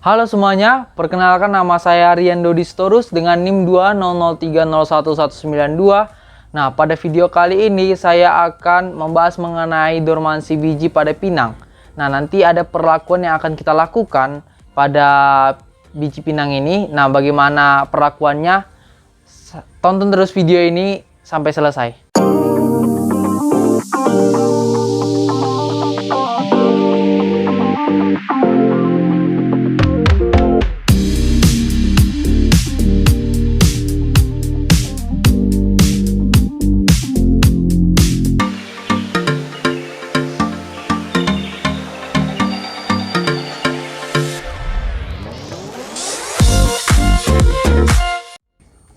Halo semuanya, perkenalkan nama saya Rian Dodi Storus dengan NIM 20030011192. Nah, pada video kali ini saya akan membahas mengenai dormansi biji pada pinang. Nah, nanti ada perlakuan yang akan kita lakukan pada biji pinang ini. Nah, bagaimana perlakuannya? Tonton terus video ini sampai selesai.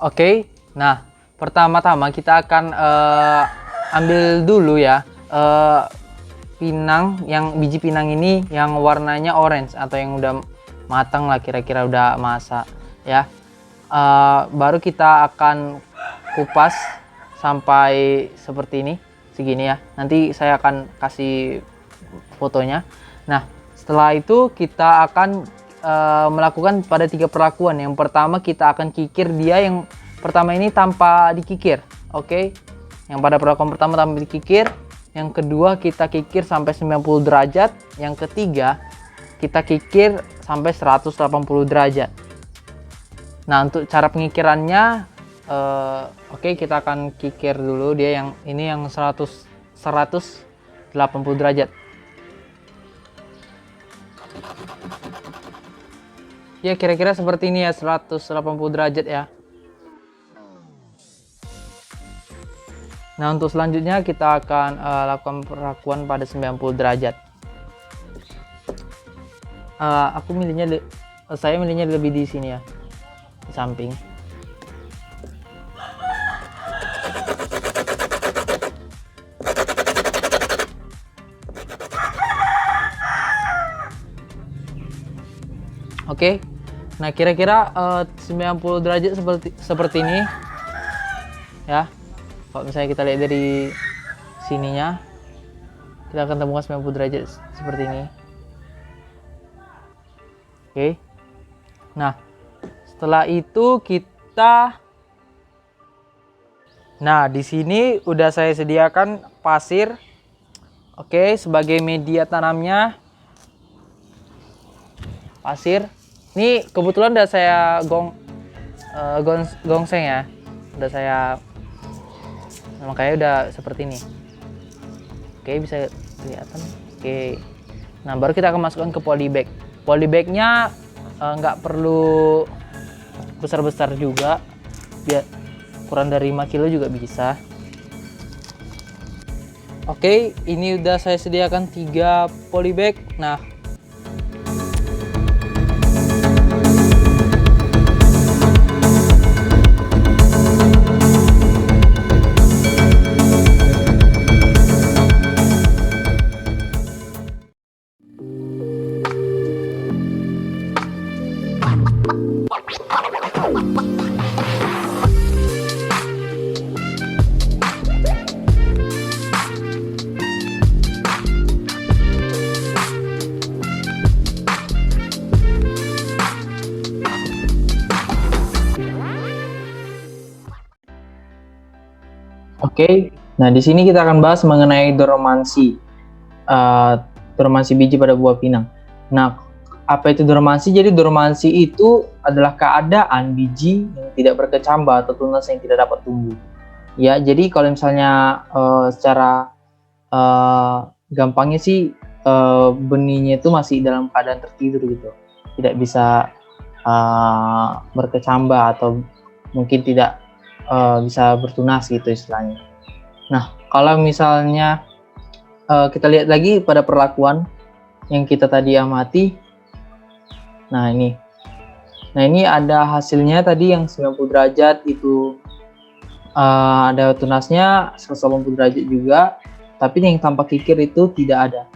Oke, nah pertama-tama kita akan ambil dulu ya pinang, yang biji pinang ini yang warnanya orange atau yang udah matang lah, kira-kira udah masak ya. Baru kita akan kupas sampai seperti ini, segini ya. Nanti saya akan kasih fotonya. Nah, setelah itu kita akan melakukan pada 3 perlakuan. Yang pertama kita akan kikir dia, yang pertama ini tanpa dikikir. Oke. Yang pada perlakuan pertama tanpa dikikir, yang kedua kita kikir sampai 90 derajat, yang ketiga kita kikir sampai 180 derajat. Nah, untuk cara pengikirannya oke, kita akan kikir dulu dia yang ini, yang 180 derajat. Ya, kira-kira seperti ini ya, 180 derajat ya. Nah, untuk selanjutnya kita akan lakukan perlakuan pada 90 derajat. Saya milihnya lebih di sini ya, di samping. Oke. Nah, kira-kira 90 derajat seperti ini ya. Kalau misalnya kita lihat dari sininya, kita akan temukan 90 derajat seperti ini. Oke. Nah, setelah itu di sini udah saya sediakan pasir. Oke, sebagai media tanamnya. Pasir. Ini kebetulan udah saya gongseng ya. Udah saya, makanya udah seperti ini. Oke, bisa kelihatan. Oke. Nah, baru kita akan masukkan ke polybag. Polybagnya nggak perlu besar-besar juga, biar kurang dari 5 kilo juga bisa. Oke, ini udah saya sediakan 3 polybag. Nah, oke, nah di sini kita akan bahas mengenai dormansi biji pada buah pinang. Nah, apa itu dormansi? Jadi dormansi itu adalah keadaan biji yang tidak berkecambah atau tunas yang tidak dapat tumbuh. Ya, jadi kalau misalnya secara gampangnya sih benihnya itu masih dalam keadaan tertidur gitu, tidak bisa berkecambah atau mungkin tidak bisa bertunas gitu istilahnya. Nah, kalau misalnya kita lihat lagi pada perlakuan yang kita tadi amati. Nah, ini ada hasilnya tadi yang 90 derajat itu, ada tunasnya 180 derajat juga, tapi yang tanpa kikir itu tidak ada.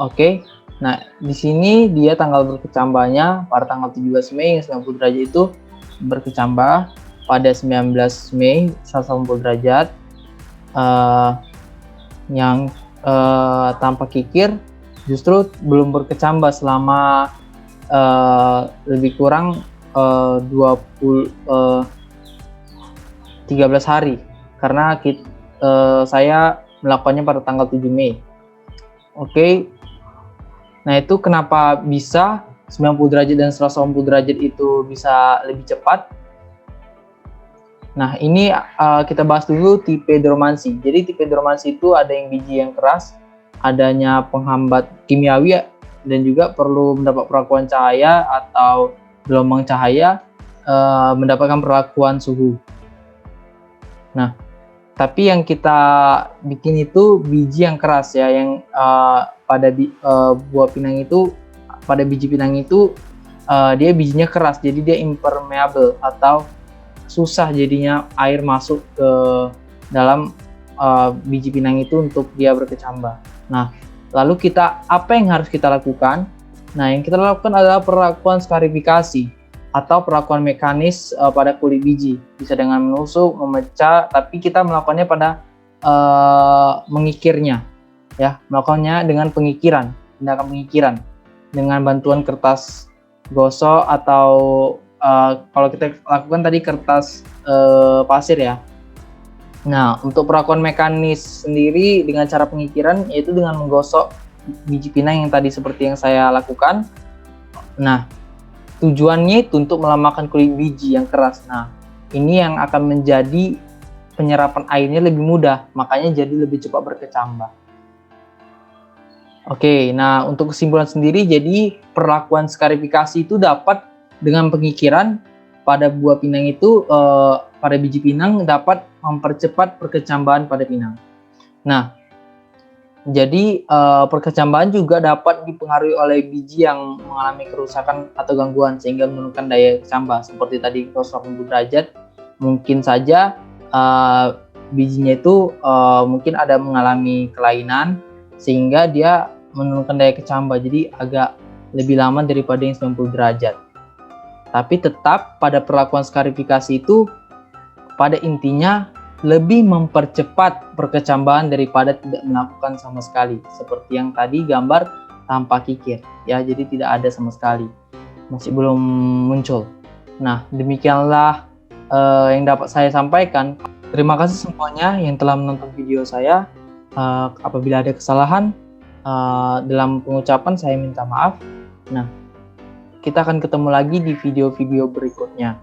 Oke. Nah, di sini dia tanggal berkecambahnya pada tanggal 17 Mei yang 90 derajat itu berkecambah, pada 19 Mei 180 derajat yang tanpa kikir justru belum berkecambah selama lebih kurang 13 hari, karena saya melakukannya pada tanggal 7 Mei. Oke. Nah, itu kenapa bisa 90 derajat dan 180 derajat itu bisa lebih cepat. Nah, ini kita bahas dulu tipe dormansi. Jadi tipe dormansi itu ada yang biji yang keras, adanya penghambat kimiawi, dan juga perlu mendapat perlakuan cahaya atau gelombang cahaya, mendapatkan perlakuan suhu. Nah, tapi yang kita bikin itu biji yang keras ya, yang pada buah pinang itu, pada biji pinang itu dia bijinya keras, jadi dia impermeable atau susah jadinya air masuk ke dalam biji pinang itu untuk dia berkecambah. Nah, lalu apa yang harus kita lakukan? Nah, yang kita lakukan adalah perlakuan skarifikasi atau perlakuan mekanis pada kulit biji. Bisa dengan menusuk, memecah, tapi kita melakukannya pada mengikirnya, ya, melakukannya dengan pengikiran, tindakan pengikiran dengan bantuan kertas gosok atau kalau kita lakukan tadi kertas pasir ya. Nah, untuk perlakuan mekanis sendiri dengan cara pengikiran yaitu dengan menggosok biji pinang yang tadi seperti yang saya lakukan. Nah, tujuannya itu untuk melemahkan kulit biji yang keras. Nah, ini yang akan menjadi penyerapan airnya lebih mudah, makanya jadi lebih cepat berkecambah. Oke, nah untuk kesimpulan sendiri, jadi perlakuan skarifikasi itu dapat dengan pengikiran pada buah pinang itu, pada biji pinang dapat mempercepat perkecambahan pada pinang. Nah, jadi perkecambahan juga dapat dipengaruhi oleh biji yang mengalami kerusakan atau gangguan sehingga menurunkan daya kecambah. Seperti tadi 180 derajat, mungkin saja bijinya itu mungkin ada mengalami kelainan sehingga dia menurunkan daya kecambah, jadi agak lebih lama daripada yang 90 derajat. Tapi tetap pada perlakuan skarifikasi itu pada intinya lebih mempercepat perkecambahan daripada tidak melakukan sama sekali, seperti yang tadi gambar tanpa kikir ya, jadi tidak ada sama sekali, masih belum muncul. Nah, demikianlah yang dapat saya sampaikan. Terima kasih semuanya yang telah menonton video saya. Apabila ada kesalahan dalam pengucapan, saya minta maaf. Nah, kita akan ketemu lagi di video-video berikutnya.